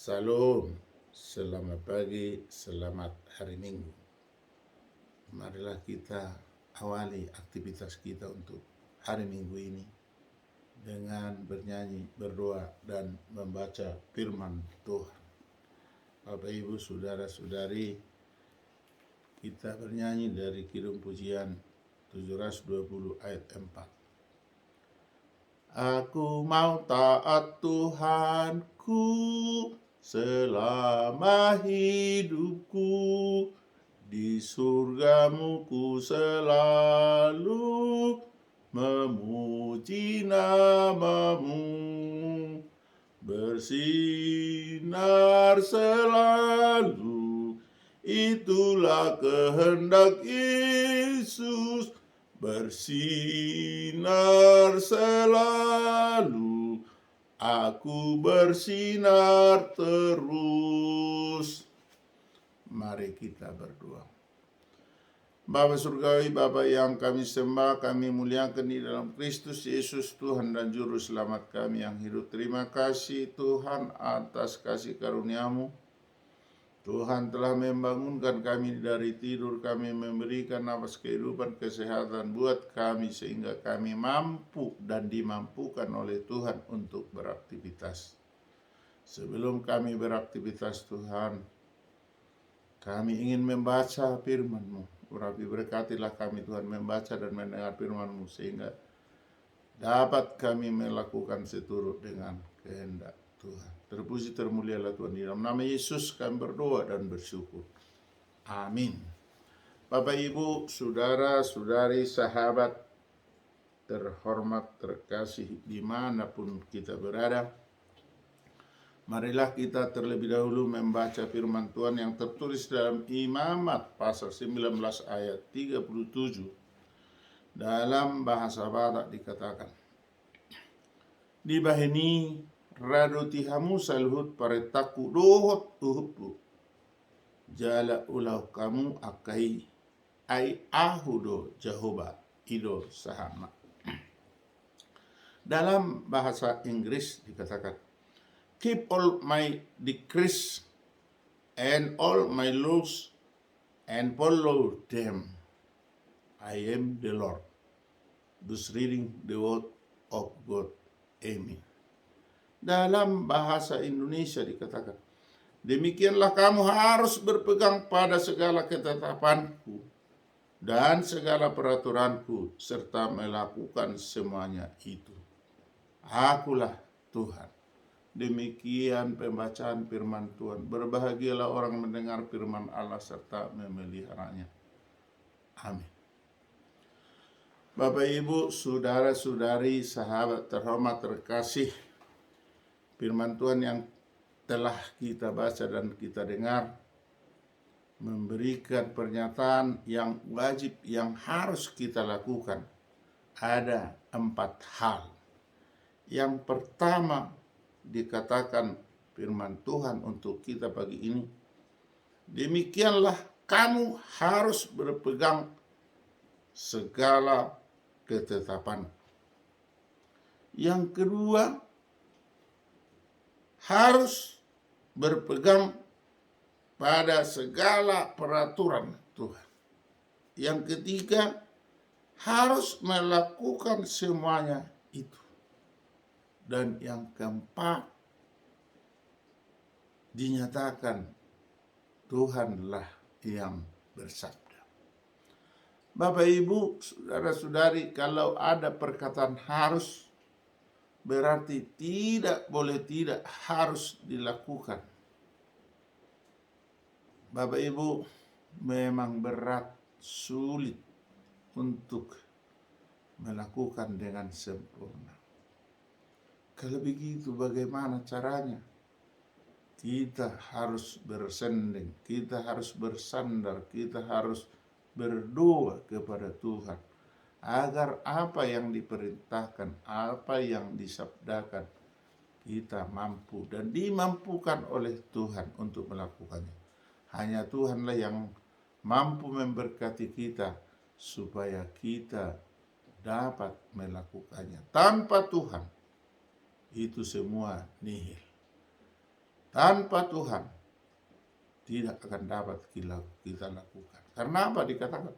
Salam, selamat pagi, selamat hari Minggu. Marilah kita awali aktivitas kita untuk hari Minggu ini dengan bernyanyi, berdoa, dan membaca firman Tuhan. Bapak, Ibu, Saudara-saudari, kita bernyanyi dari Kidung Pujian 720 ayat 4. Aku mau taat Tuhanku selama hidupku, di surgamu ku selalu memuji namamu, bersinar selalu, itulah kehendak Yesus. Bersinar selalu, aku bersinar terus. Mari kita berdoa. Bapa Surgawi, Bapa yang kami sembah, kami muliakan di dalam Kristus Yesus, Tuhan dan Juru Selamat kami yang hidup. Terima kasih Tuhan atas kasih karunia-Mu. Tuhan telah membangunkan kami dari tidur, kami memberikan nafas kehidupan, kesehatan buat kami sehingga kami mampu dan dimampukan oleh Tuhan untuk beraktivitas. Sebelum kami beraktivitas Tuhan, kami ingin membaca firman-Mu. Urapi berkatilah kami Tuhan membaca dan mendengar firman-Mu sehingga dapat kami melakukan seturut dengan kehendak Tuhan. Terpuji termulialah Tuhan. Di dalam nama Yesus kami berdoa dan bersyukur. Amin. Bapak, Ibu, Saudara-saudari, sahabat terhormat, terkasih dimanapun kita berada, marilah kita terlebih dahulu membaca firman Tuhan yang tertulis dalam Imamat pasal 19 ayat 37. Dalam bahasa Batak dikatakan, di bahini radutihamu salhut paretaku dohot tuhupu jala ulau kamu akai ai ahudo Jehovah ido sahama. Dalam bahasa Inggris dikatakan, keep all my decrees and all my laws and follow them. I am the Lord. Thus reading the word of God. Amen. Dalam bahasa Indonesia dikatakan, demikianlah kamu harus berpegang pada segala ketetapanku dan segala peraturanku, serta melakukan semuanya itu. Akulah Tuhan. Demikian pembacaan firman Tuhan. Berbahagialah orang mendengar firman Allah serta memeliharanya. Amin. Bapak, Ibu, Saudara-saudari, sahabat terhormat terkasih, firman Tuhan yang telah kita baca dan kita dengar memberikan pernyataan yang wajib yang harus kita lakukan. Ada 4 hal. Yang pertama dikatakan firman Tuhan untuk kita pagi ini, demikianlah kamu harus berpegang segala ketetapan. Yang kedua, harus berpegang pada segala peraturan Tuhan. Yang ketiga, harus melakukan semuanya itu. Dan yang keempat, dinyatakan Tuhanlah yang bersabda. Bapak, Ibu, Saudara-saudari, kalau ada perkataan harus, berarti tidak boleh tidak harus dilakukan. Bapak, Ibu, memang berat, sulit untuk melakukan dengan sempurna. Kalau begitu bagaimana caranya? Kita harus bersanding, kita harus bersandar, kita harus berdoa kepada Tuhan agar apa yang diperintahkan, apa yang disabdakan, kita mampu dan dimampukan oleh Tuhan untuk melakukannya. Hanya Tuhanlah yang mampu memberkati kita supaya kita dapat melakukannya. Tanpa Tuhan, itu semua nihil. Tanpa Tuhan tidak akan dapat kita lakukan. Karena apa dikatakan?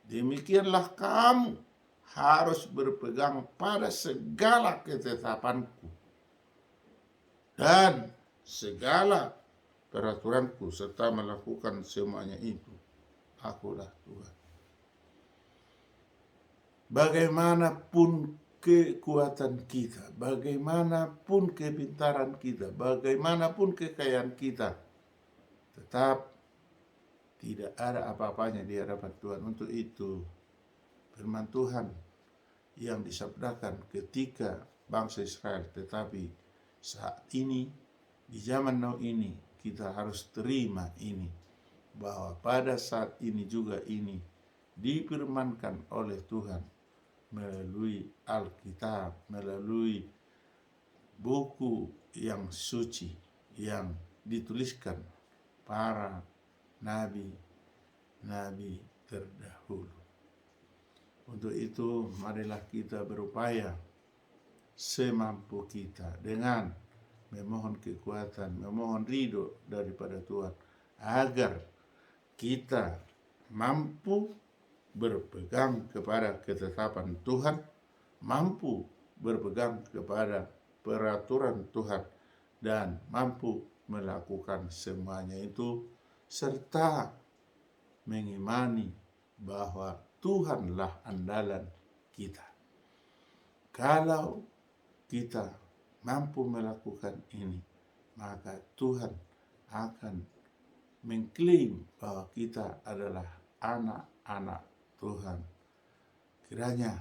Demikianlah kamu harus berpegang pada segala ketetapanku dan segala peraturanku serta melakukan semuanya itu. Akulah Tuhan. Bagaimanapun kekuatan kita, bagaimanapun kepintaran kita, bagaimanapun kekayaan kita, tetap tidak ada apa-apanya di hadapan Tuhan. Untuk itu, firman Tuhan yang disabdakan ketika bangsa Israel, tetapi saat ini, di zaman now ini, kita harus terima ini, bahwa pada saat ini juga ini difirmankan oleh Tuhan melalui Alkitab, melalui buku yang suci yang dituliskan para nabi-nabi terdahulu. Untuk itu marilah kita berupaya semampu kita dengan memohon kekuatan, memohon ridho daripada Tuhan, agar kita mampu berpegang kepada ketetapan Tuhan, mampu berpegang kepada peraturan Tuhan, dan mampu melakukan semuanya itu, serta mengimani bahwa Tuhanlah andalan kita. Kalau kita mampu melakukan ini, maka Tuhan akan mengklaim bahwa kita adalah anak-anak Tuhan. Kiranya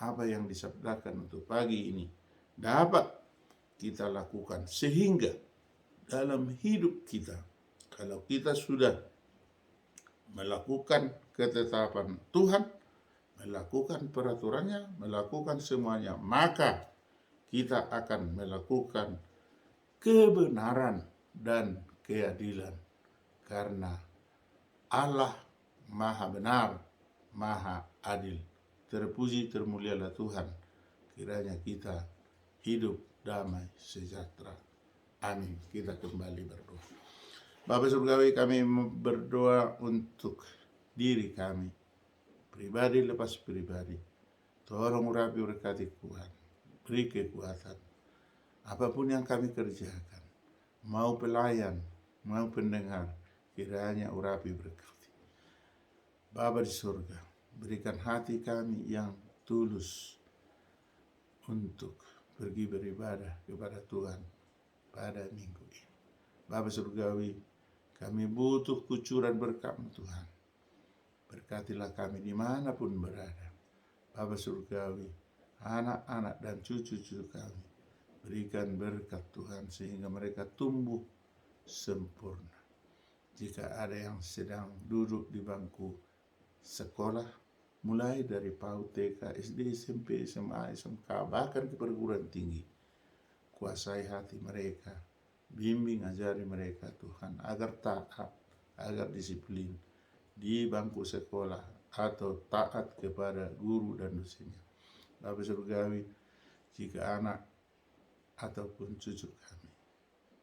apa yang disabdakan untuk pagi ini dapat kita lakukan, sehingga dalam hidup kita, kalau kita sudah melakukan ketetapan Tuhan, melakukan peraturannya, melakukan semuanya, maka kita akan melakukan kebenaran dan keadilan. Karena Allah Maha Benar, Maha Adil. Terpuji termulialah Tuhan. Kiranya kita hidup damai sejahtera. Amin. Kita kembali berdoa. Bapa Surgawi, kami berdoa untuk diri kami, pribadi lepas pribadi. Tolong urapi berkati Tuhan, beri kekuatan. Apapun yang kami kerjakan, mau pelayan, mau pendengar, kiranya urapi berkati. Bapa di surga, berikan hati kami yang tulus untuk pergi beribadah kepada Tuhan pada minggu ini. Bapa Surgawi, kami butuh kucuran berkat-Mu Tuhan. Berkatilah kami dimanapun berada. Bapa Surgawi, anak-anak dan cucu-cucu kami, berikan berkat Tuhan sehingga mereka tumbuh sempurna. Jika ada yang sedang duduk di bangku sekolah, mulai dari PAUD, TK, SD, SMP, SMA, SMK, bahkan ke perguruan tinggi, kuasai hati mereka, bimbing ajari mereka Tuhan, agar taat, agar disiplin di bangku sekolah, atau taat kepada guru dan dosennya. Bapa Surgawi, jika anak ataupun cucu kami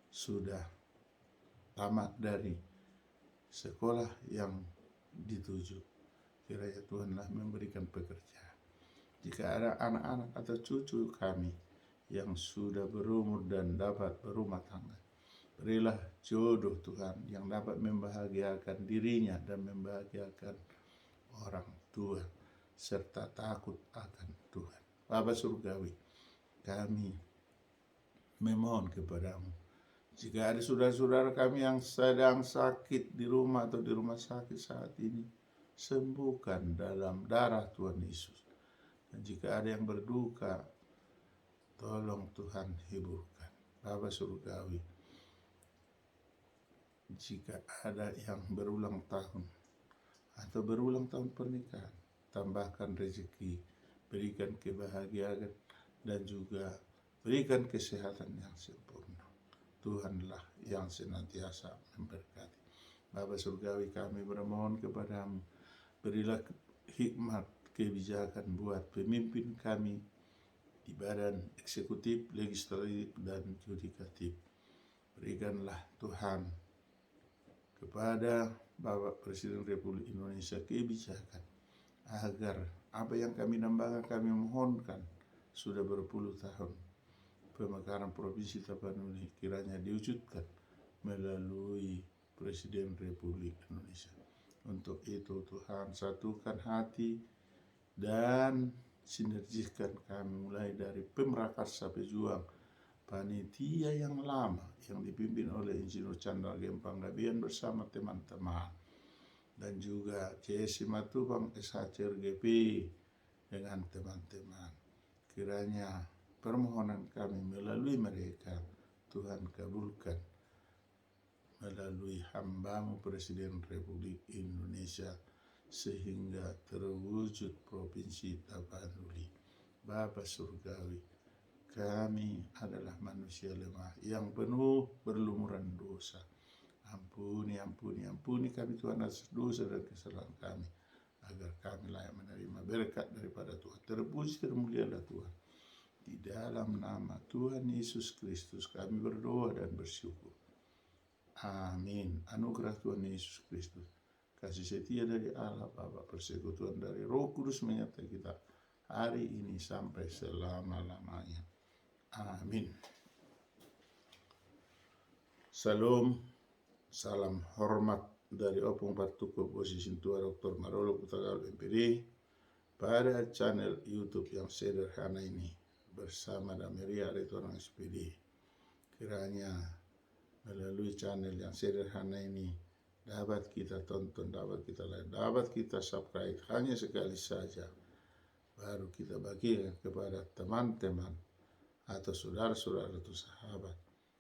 sudah tamat dari sekolah yang dituju, kiranya Tuhanlah memberikan pekerjaan. Jika ada anak-anak atau cucu kami yang sudah berumur dan dapat berumah tangga, berilah jodoh Tuhan yang dapat membahagiakan dirinya dan membahagiakan orang tua, serta takut akan Tuhan. Bapa Surgawi, kami memohon kepadamu, jika ada saudara-saudara kami yang sedang sakit di rumah atau di rumah sakit saat ini, sembuhkan dalam darah Tuhan Yesus. Dan jika ada yang berduka, tolong Tuhan hiburkan. Bapa Surgawi, jika ada yang berulang tahun atau berulang tahun pernikahan, tambahkan rezeki, berikan kebahagiaan, dan juga berikan kesehatan yang sempurna. Tuhanlah yang senantiasa memberkati. Bapa Surgawi, kami bermohon kepadamu, berilah hikmat kebijakan buat pemimpin kami di badan eksekutif, legislatif, dan yudikatif. Berikanlah Tuhan kepada Bapak Presiden Republik Indonesia kebijakan agar apa yang kami dambakan, kami mohonkan sudah berpuluh tahun, pemekaran Provinsi Tapanuli kiranya diwujudkan melalui Presiden Republik Indonesia. Untuk itu Tuhan satukan hati dan sinergiskan kami mulai dari Pemrakarsa Pejuang, panitia yang lama yang dipimpin oleh Insinyur Chandra Gempang Gabian bersama teman-teman, dan juga CSI Matubang SHCRGP dengan teman-teman. Kiranya permohonan kami melalui mereka Tuhan kabulkan melalui hamba-Mu Presiden Republik Indonesia sehingga terwujud Provinsi Tapanuli. Bapa Surgawi, kami adalah manusia lemah yang penuh berlumuran dosa. Ampuni kami Tuhan atas dosa dan kesalahan kami, agar kami layak menerima berkat daripada Tuhan. Terpuji termulialah Tuhan. Di dalam nama Tuhan Yesus Kristus kami berdoa dan bersyukur. Amin. Anugerah Tuhan Yesus Kristus, kasih setia dari Allah Bapa, persekutuan dari Roh Kudus menyertai kita hari ini sampai selama-lamanya. Amin. Salam, salam hormat dari Opung Partuko Posisi Tua Dr. Marolo Kutagal MPD pada channel YouTube yang sederhana ini bersama Dameria Retorang SPD. Kiranya melalui channel yang sederhana ini dapat kita tonton, dapat kita like, dapat kita subscribe hanya sekali saja, baru kita bagikan kepada teman-teman atau saudara-saudara atau sahabat.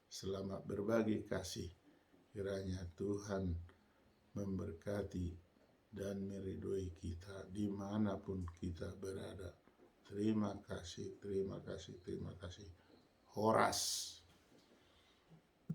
Selamat berbagi kasih. Kiranya Tuhan memberkati dan meridhoi kita dimanapun kita berada. Terima kasih, terima kasih, terima kasih. Horas.